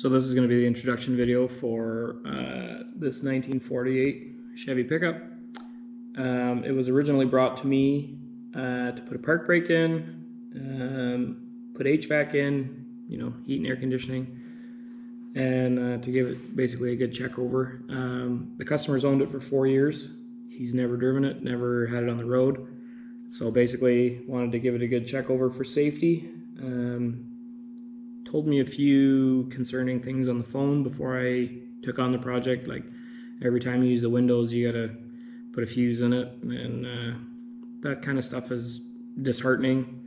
So this is going to be the introduction video for this 1948 Chevy pickup. It was originally brought to me to put a park brake in, put HVAC in, you know, heat and air conditioning, and to give it basically a good check over. The customer's owned it for 4 years. He's never driven it, never had it on the road. So basically wanted to give it a good check over for safety. Told me a few concerning things on the phone before I took on the project, like every time you use the windows you gotta put a fuse in it, and that kind of stuff is disheartening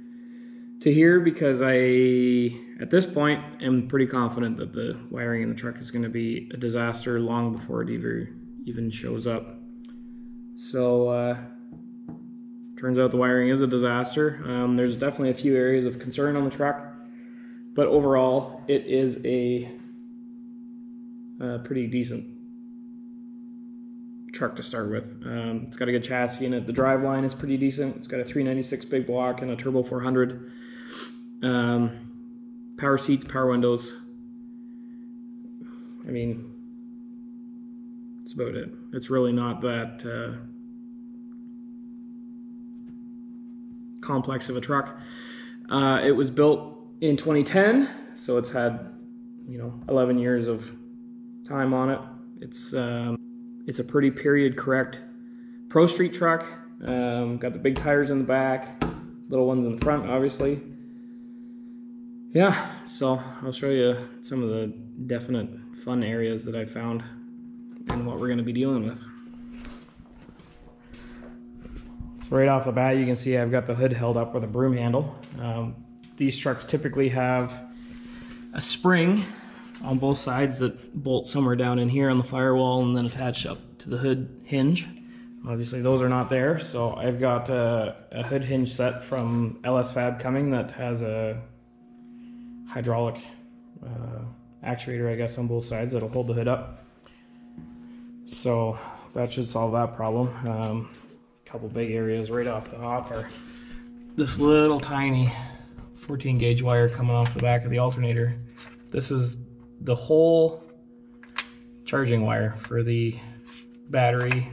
to hear, because I, at this point, am pretty confident that the wiring in the truck is going to be a disaster long before it even shows up. So turns out the wiring is a disaster. There's definitely a few areas of concern on the truck, but overall it is a pretty decent truck to start with. It's got a good chassis in it. The driveline is pretty decent. It's got a 396 big block and a turbo 400. Power seats, power windows. I mean, that's about it. It's really not that complex of a truck. It was built in 2010, so it's had, you know, 11 years of time on it. It's a pretty period correct Pro Street truck. Got the big tires in the back, little ones in the front, obviously. Yeah, so I'll show you some of the definite fun areas that I found and what we're going to be dealing with. So right off the bat, you can see I've got the hood held up with a broom handle. These trucks typically have a spring on both sides that bolt somewhere down in here on the firewall and then attach up to the hood hinge. Obviously those are not there, so I've got a hood hinge set from LS Fab coming that has a hydraulic actuator, I guess, on both sides that'll hold the hood up. So that should solve that problem. Couple big areas right off the hop are this little tiny 14 gauge wire coming off the back of the alternator. This is the whole charging wire for the battery.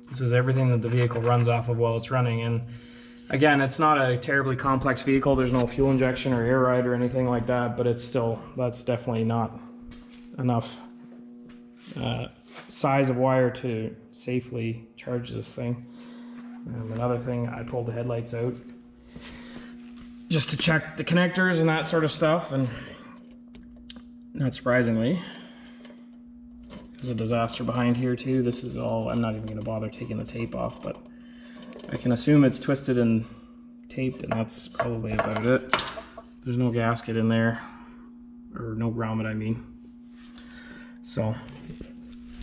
This is everything that the vehicle runs off of while it's running. And again, it's not a terribly complex vehicle. There's no fuel injection or air ride or anything like that, but it's still, that's definitely not enough size of wire to safely charge this thing. Another thing, I pulled the headlights out just to check the connectors and that sort of stuff, and not surprisingly, there's a disaster behind here too. This is all, I'm not even going to bother taking the tape off, but I can assume it's twisted and taped, and that's probably about it. There's no gasket in there, or no grommet, I mean. So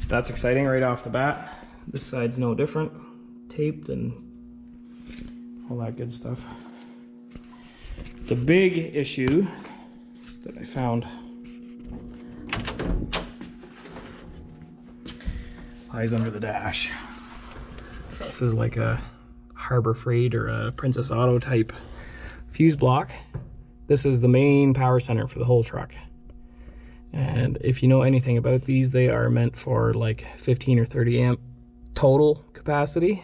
that's exciting right off the bat. This side's no different, taped and all that good stuff. The big issue that I found lies under the dash. This is like a Harbor Freight or a Princess Auto type fuse block. This is the main power center for the whole truck. And if you know anything about these, they are meant for like 15 or 30 amp total capacity.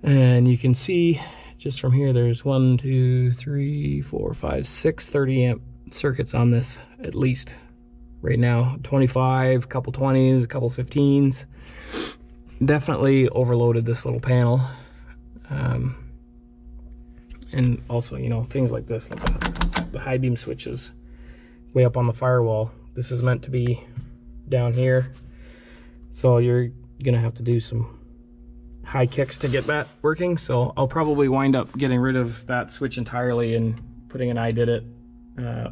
And you can see just from here, there's 1, 2, 3, 4, 5, 6 30 amp circuits on this at least right now. 25, a couple 20s, a couple 15s. Definitely overloaded this little panel. And also, you know, things like this, like the high beam switches way up on the firewall. This is meant to be down here. So you're gonna have to do some high kicks to get that working. So I'll probably wind up getting rid of that switch entirely and putting an iDidit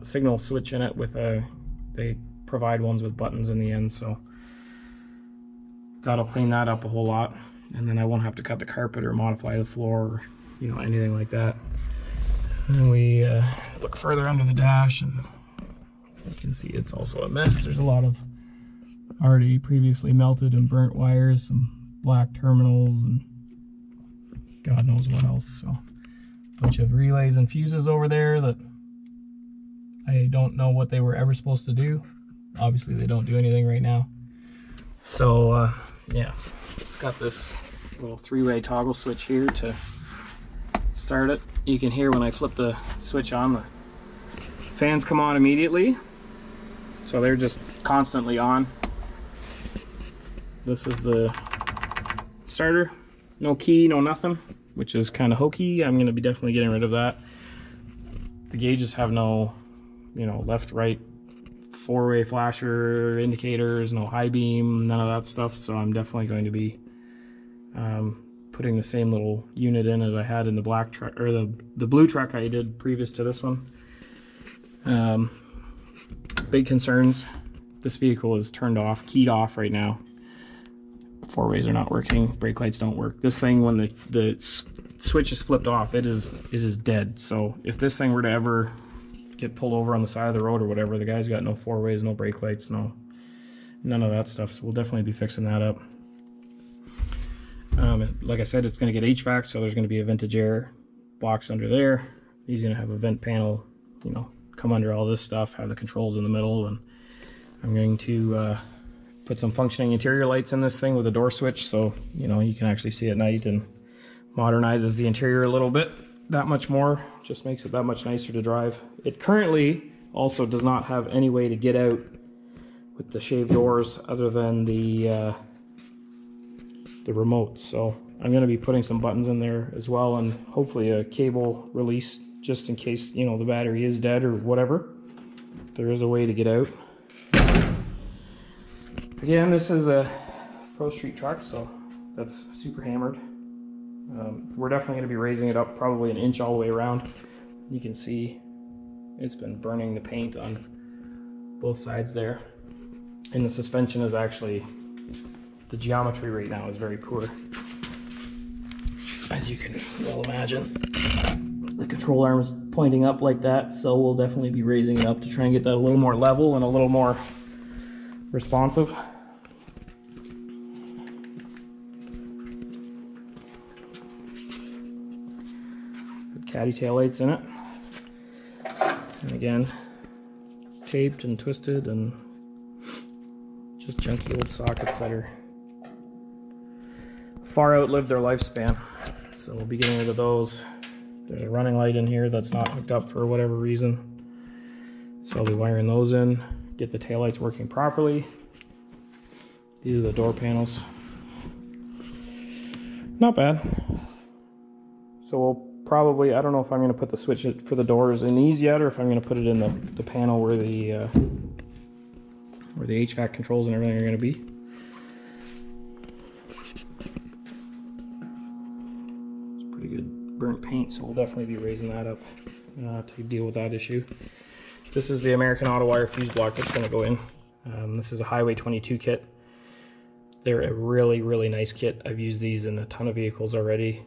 signal switch in it with they provide ones with buttons in the end, so that'll clean that up a whole lot, and then I won't have to cut the carpet or modify the floor or, you know, anything like that. And we look further under the dash, and you can see it's also a mess. There's a lot of already previously melted and burnt wires, some black terminals, and God knows what else. So a bunch of relays and fuses over there that I don't know what they were ever supposed to do. Obviously they don't do anything right now. So yeah, it's got this little 3-way toggle switch here to start it. You can hear when I flip the switch on, the fans come on immediately. So they're just constantly on. This is the starter. No key, no nothing, which is kind of hokey. I'm going to be definitely getting rid of that. The gauges have no, you know, left, right, 4-way flasher indicators, no high beam, none of that stuff. So I'm definitely going to be putting the same little unit in as I had in the black truck, or the blue truck I did previous to this one. Big concerns. This vehicle is turned off, keyed off right now. 4-ways are not working, brake lights don't work. This thing, when the switch is flipped off, it is dead. So if this thing were to ever get pulled over on the side of the road or whatever, the guy's got no 4-ways, no brake lights, none of that stuff. So we'll definitely be fixing that up. Like I said, it's going to get HVAC, so there's going to be a vintage air box under there. He's going to have a vent panel, you know, come under all this stuff, have the controls in the middle, and I'm going to put some functioning interior lights in this thing with a door switch, so you know you can actually see at night, and modernizes the interior a little bit, that much more, just makes it that much nicer to drive. It currently also does not have any way to get out with the shaved doors other than the remote, so I'm going to be putting some buttons in there as well, and hopefully a cable release just in case, you know, the battery is dead or whatever. There is a way to get out. Again, this is a Pro Street truck, so that's super hammered. We're definitely going to be raising it up probably an inch all the way around. You can see it's been burning the paint on both sides there. And the suspension is actually, the geometry right now is very poor. As you can well imagine, the control arm is pointing up like that, so we'll definitely be raising it up to try and get that a little more level and a little more responsive. Put caddy tail lights in it, and again taped and twisted and just junky old sockets that are far outlived their lifespan, so we'll be getting rid of those. There's a running light in here that's not hooked up for whatever reason, so I'll be wiring those in, get the taillights working properly. These are the door panels. Not bad. So we'll probably, I don't know if I'm going to put the switch for the doors in these yet, or if I'm going to put it in the panel where the HVAC controls and everything are going to be. It's pretty good burnt paint, so we'll definitely be raising that up to deal with that issue. This is the American Auto Wire fuse block that's going to go in. This is a Highway 22 kit. They're a really, really nice kit. I've used these in a ton of vehicles already.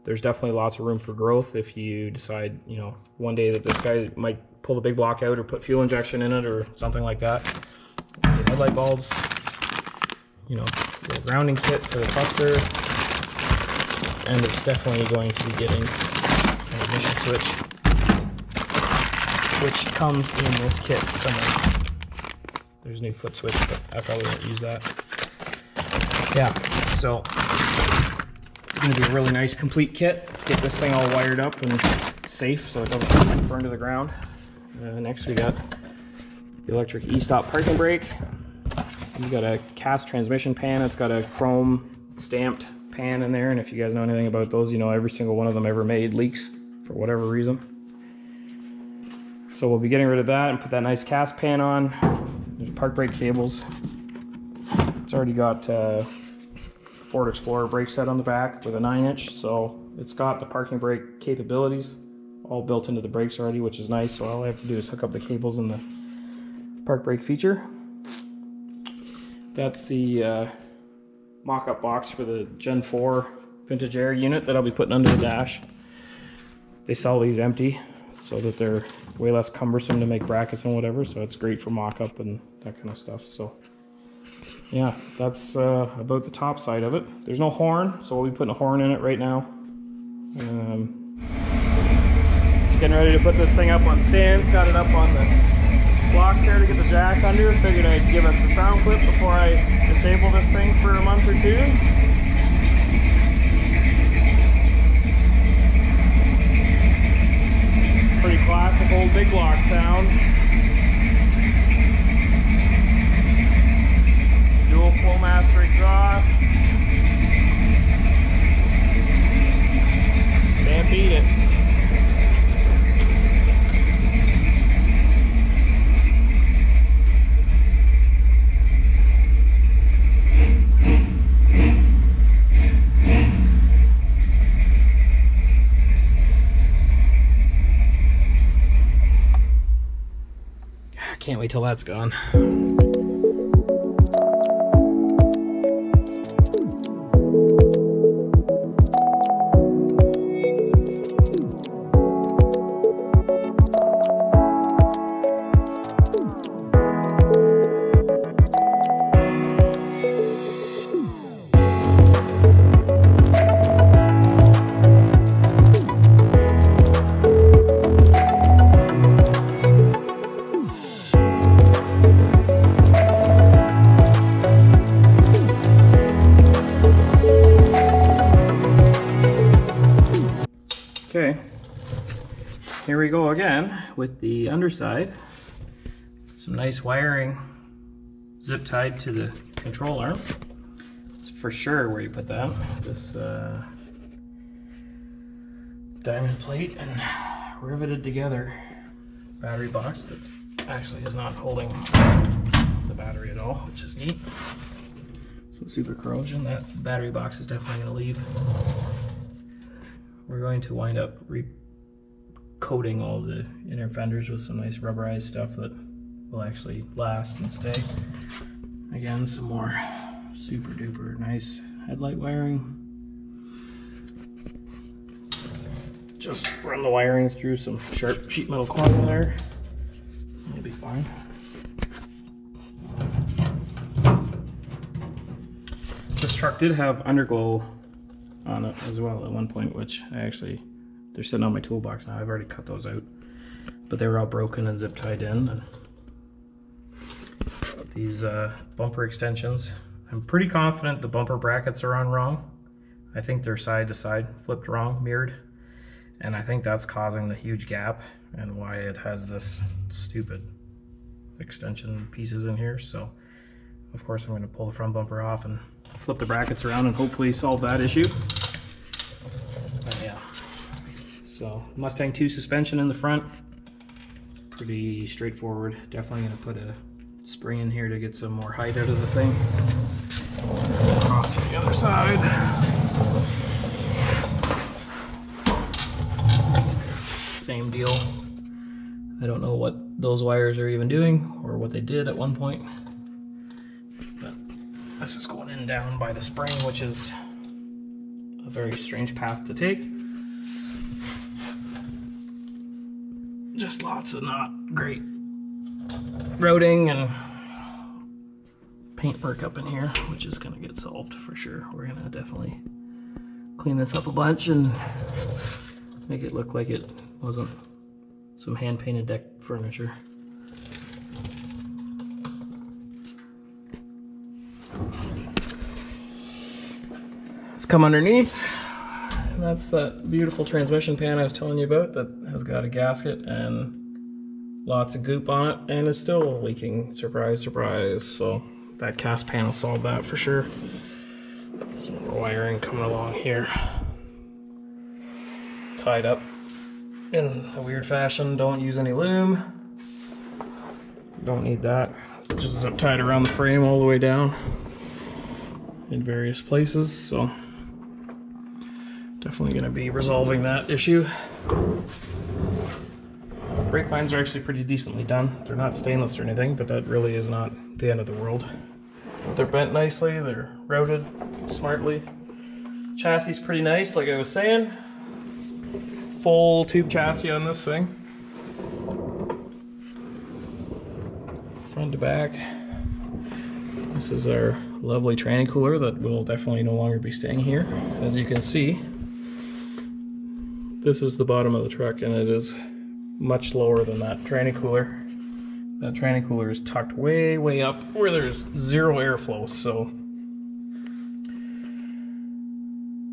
There's definitely lots of room for growth if you decide, you know, one day that this guy might pull the big block out or put fuel injection in it or something like that. The headlight bulbs, you know, the grounding kit for the cluster, and it's definitely going to be getting an ignition switch, which comes in this kit somewhere. There's a new foot switch, but I probably won't use that. Yeah, so it's going to be a really nice complete kit. Get this thing all wired up and safe so it doesn't burn to the ground. Next we got the electric e-stop parking brake. You've got a cast transmission pan. It's got a chrome stamped pan in there, and if you guys know anything about those, you know every single one of them ever made leaks for whatever reason. So we'll be getting rid of that and put that nice cast pan on. There's park brake cables. It's already got Ford Explorer brake set on the back with a 9-inch, so it's got the parking brake capabilities all built into the brakes already, which is nice. So all I have to do is hook up the cables in the park brake feature. That's the mock-up box for the Gen 4 vintage air unit that I'll be putting under the dash. They sell these empty so that they're way less cumbersome to make brackets and whatever, so it's great for mock-up and that kind of stuff. So yeah, that's about the top side of it. There's no horn, so we'll be putting a horn in it right now. Getting ready to put this thing up on stands, got it up on the blocks there to get the jack under. Figured I'd give us a sound clip before I disable this thing for a month or two. Pretty classic old big block sound. Dual Flowmaster exhaust. Can't beat it. Can't wait till that's gone. Okay, here we go again with the underside. Some nice wiring zip tied to the control arm. It's for sure where you put that. This diamond plate and riveted together battery box that actually is not holding the battery at all, which is neat. So super corrosion, that battery box is definitely going to leave. We're going to wind up recoating all the inner fenders with some nice rubberized stuff that will actually last and stay. Again, some more super duper nice headlight wiring. Just run the wiring through some sharp sheet metal corner there. It'll be fine. This truck did have underglow on it as well at one point, which they're sitting on my toolbox now. I've already cut those out, but they were all broken and zip tied in. And these bumper extensions, I'm pretty confident the bumper brackets are on wrong. I think they're side to side, flipped wrong, mirrored, and I think that's causing the huge gap and why it has this stupid extension pieces in here. So of course I'm going to pull the front bumper off and flip the brackets around and hopefully solve that issue. But yeah, so Mustang 2 suspension in the front, pretty straightforward. Definitely going to put a spring in here to get some more height out of the thing. Across to the other side. Same deal. I don't know what those wires are even doing or what they did at one point. This is going in down by the spring, which is a very strange path to take. Just lots of not great routing and paintwork up in here, which is going to get solved for sure. We're going to definitely clean this up a bunch and make it look like it wasn't some hand-painted deck furniture. Come underneath, that's that beautiful transmission pan I was telling you about that has got a gasket and lots of goop on it and is still leaking. Surprise, surprise. So that cast pan will solve that for sure. Some more wiring coming along here. Tied up in a weird fashion. Don't use any loom. Don't need that. It's just zip tied around the frame all the way down in various places. So definitely going to be resolving that issue. Brake lines are actually pretty decently done. They're not stainless or anything, but that really is not the end of the world. They're bent nicely, they're routed smartly. Chassis is pretty nice, like I was saying. Full tube chassis on this thing. Front to back. This is our lovely tranny cooler that will definitely no longer be staying here. As you can see, this is the bottom of the truck, and it is much lower than that tranny cooler. That tranny cooler is tucked way, way up where there's zero airflow, so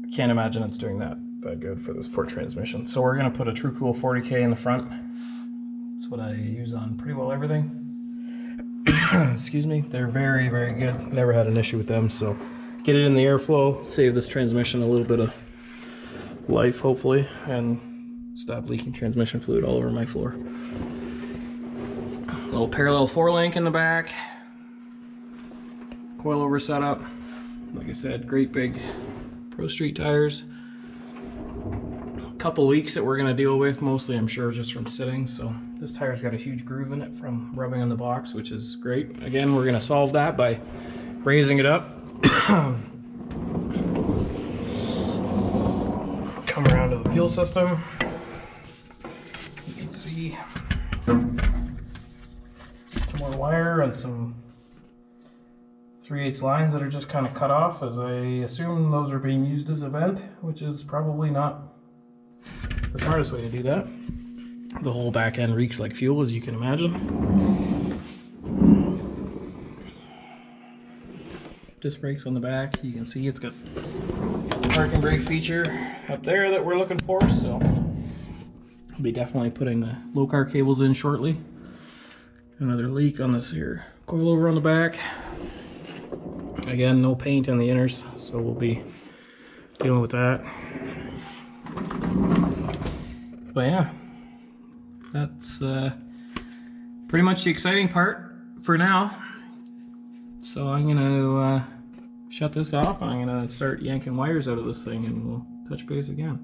I can't imagine it's doing that good for this port transmission. So we're gonna put a TrueCool 40K in the front. That's what I use on pretty well everything. Excuse me. They're very, very good. Never had an issue with them, so get it in the airflow, save this transmission a little bit of life, hopefully, and stop leaking transmission fluid all over my floor. Little parallel 4-link in the back. Coilover setup. Like I said, great big Pro Street tires. A couple leaks that we're going to deal with, mostly I'm sure just from sitting. So this tire's got a huge groove in it from rubbing on the box, which is great. Again, we're going to solve that by raising it up. Come around to the fuel system. You can see some more wire and some 3/8 lines that are just kind of cut off, as I assume those are being used as a vent, which is probably not the smartest way to do that. The whole back end reeks like fuel, as you can imagine. Disc brakes on the back. You can see it's got the parking brake feature up there that we're looking for, so I'll be definitely putting the low car cables in shortly. Another leak on this here coilover on the back. Again, no paint on the inners, so we'll be dealing with that. But yeah, that's pretty much the exciting part for now. So I'm gonna shut this off. I'm gonna start yanking wires out of this thing, and we'll touch base again.